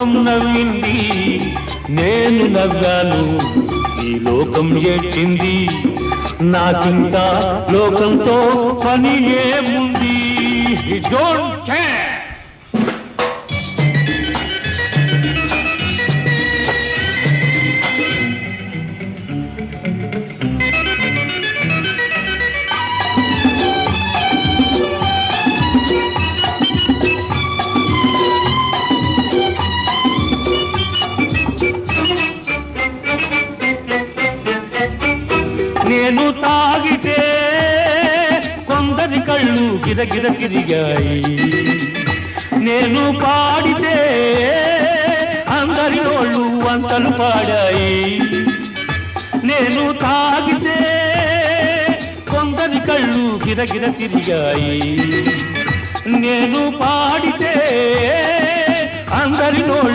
నవ్వింది నేను నవ్వాను ఈ లోకం ఏడ్చింది నాకింకా లోకంతో పని ఏముంది డోంట్ కేర్ నేను తాగితే కొందరి కళ్ళు గిరగిర తిరిగాయి నేను పాడితే అందరి నోళ్ళు వంతలు పాడాయి నేను తాగితే కొందరి కళ్ళు గిరగిర తిరిగాయి నేను పాడితే అందరి నోళ్ళు